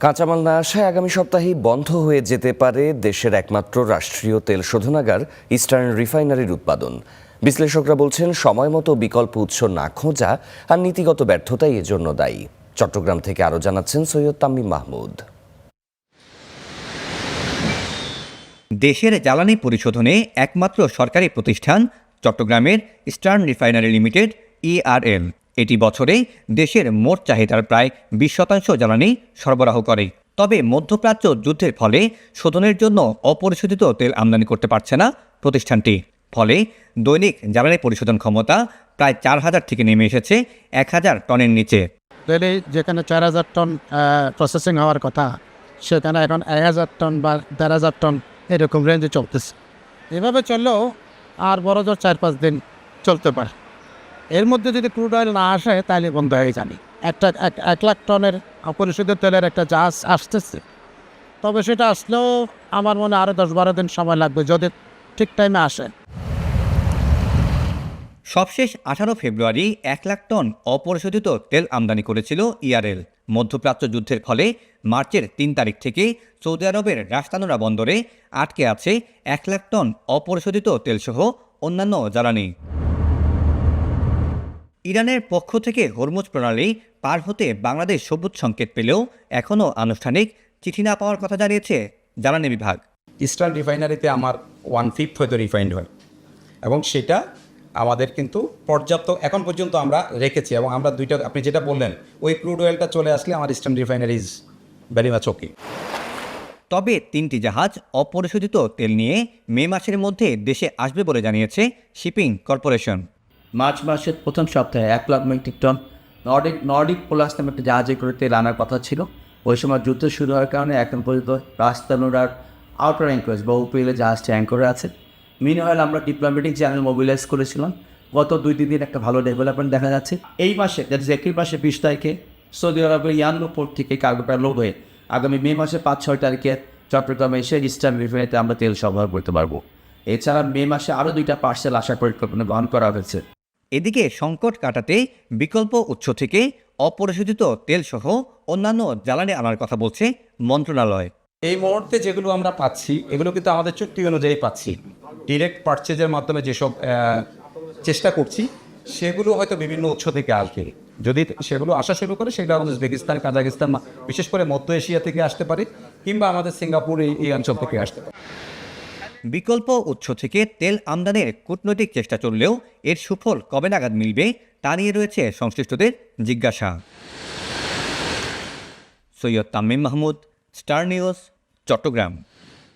কাঁচামাল না আসায় আগামী সপ্তাহেই বন্ধ হয়ে যেতে পারে দেশের একমাত্র রাষ্ট্রীয় তেল শোধনাগার ইস্টার্ন রিফাইনারির উৎপাদন। বিশ্লেষকরা বলছেন সময়মতো বিকল্প উৎস না খোঁজা আর নীতিগত ব্যর্থতাই এজন্য দায়ী। চট্টগ্রাম থেকে আরও জানাচ্ছেন সৈয়দ তামিম মাহমুদ। দেশের জ্বালানি পরিশোধনে একমাত্র সরকারি প্রতিষ্ঠান চট্টগ্রামের ইস্টার্ন রিফাইনারি লিমিটেড ইআরএল। এটি বছরে দেশের মোট চাহিদার প্রায় 20% জ্বালানি সরবরাহ করে। তবে মধ্যপ্রাচ্য যুদ্ধের ফলে শোধনের জন্য অপরিশোধিত তেল আমদানি করতে পারছে না প্রতিষ্ঠানটি। ফলে দৈনিক জ্বালানি পরিশোধন ক্ষমতা প্রায় 4000 থেকে নেমে এসেছে 1000 টনের নিচে। তেলে যেখানে 4000 টন প্রসেসিং হওয়ার কথা, সেখানে এখন 1000 টন বা 1500 টন এরকম রেঞ্জে চলতেছে। এভাবে চললেও আর বড় জোর 4-5 দিন চলতে পারে। এর মধ্যে যদি ক্রুড অয়েল না আসে তাহলে বন্ধ হয়ে জানি। 1 লাখ টনের অপরিশোধিত তেলের একটা জাহাজ আসতেছে, তবে সেটা আসলেও আমার মনে আরও 10-12 দিন সময় লাগবে যদি ঠিক টাইমে আসে। সবশেষ 18 ফেব্রুয়ারি 1 লাখ টন অপরিশোধিত তেল আমদানি করেছিল ইআরএল। মধ্যপ্রাচ্য যুদ্ধের ফলে মার্চের 3 তারিখ থেকে সৌদি আরবের রাস্তানুরা বন্দরে আটকে আছে 1 লাখ টন অপরিশোধিত তেলসহ অন্যান্য জ্বালানি। ইরানের পক্ষ থেকে হরমুজ প্রণালী পার হতে বাংলাদেশ সবুজ সংকেত পেলেও এখনও আনুষ্ঠানিক চিঠি না পাওয়ার কথা জানিয়েছে জ্বালানি বিভাগ। ইস্টার্ন রিফাইনারিতে আমার 1/5 হয়তো রিফাইন্ড হয়, এবং সেটা আমাদের কিন্তু পর্যাপ্ত এখন পর্যন্ত আমরা রেখেছি। এবং আমরা দুইটা, আপনি যেটা বললেন, ওই ক্রুড অয়েলটা চলে আসলে আমার eastern refinery is very much okay. তবে 3টি জাহাজ অপরিশোধিত তেল নিয়ে মে মাসের মধ্যে দেশে আসবে বলে জানিয়েছে শিপিং কর্পোরেশন। মার্চ মাসের প্রথম সপ্তাহে 1 লাখ মেট্রিক টন নর্ডিক পোলাস নামে একটা জাহাজে করে তেল আনার কথা ছিল। ওই সময় যুদ্ধ শুরু হওয়ার কারণে এখন পর্যন্ত রাস্তানুরার আউটার অ্যাঙ্করেজ বা উপকূলে জাহাজটি অ্যাঙ্করে আছে। মিনওয়াইল আমরা ডিপ্লোম্যাটিক চ্যানেল মোবিলাইজ করেছিলাম। গত 2-3 দিন একটা ভালো ডেভেলপমেন্ট দেখা যাচ্ছে। এই মাসে, দ্যাট ইজ এপ্রিল মাসে 20 তারিখে সৌদি আরবের ইয়ানলো পোর্ট থেকে কার্গোটা লোড হয়ে আগামী মে মাসে 5-6 তারিখে চট্টগ্রামে এসে ইস্টার্ন রিফাইনারিতে আমরা তেল সরবরাহ করতে পারবো। এছাড়া মে মাসে আরও 2টা পার্সেল আসার পরিকল্পনা গ্রহণ করা হয়েছে। এদিকে সংকট কাটাতে বিকল্প উৎস থেকে অপরিশোধিত তেলসহ অন্যান্য জ্বালানি আনার কথা বলছে মন্ত্রণালয়। এই মুহূর্তে যেগুলো আমরা পাচ্ছি, এগুলো কিন্তু আমাদের চুক্তি অনুযায়ী পাচ্ছি। ডিরেক্ট পারচেজের মাধ্যমে যেসব চেষ্টা করছি, সেগুলো হয়তো বিভিন্ন উৎস থেকে আসবে। যদি সেগুলো আসা শুরু করে, সেগুলো আমাদের উজবেকিস্তান, কাজাকিস্তান, বিশেষ করে মধ্য এশিয়া থেকে আসতে পারে, কিংবা আমাদের সিঙ্গাপুর এই অঞ্চল থেকে আসতে পারে। বিকল্প উৎস থেকে তেল আমদানির কূটনৈতিক চেষ্টা চললেও এর সুফল কবে নাগাদ মিলবে তা নিয়ে রয়েছে সংশ্লিষ্টদের জিজ্ঞাসা। Syed Tamim Mahmud, star news, Chittagong.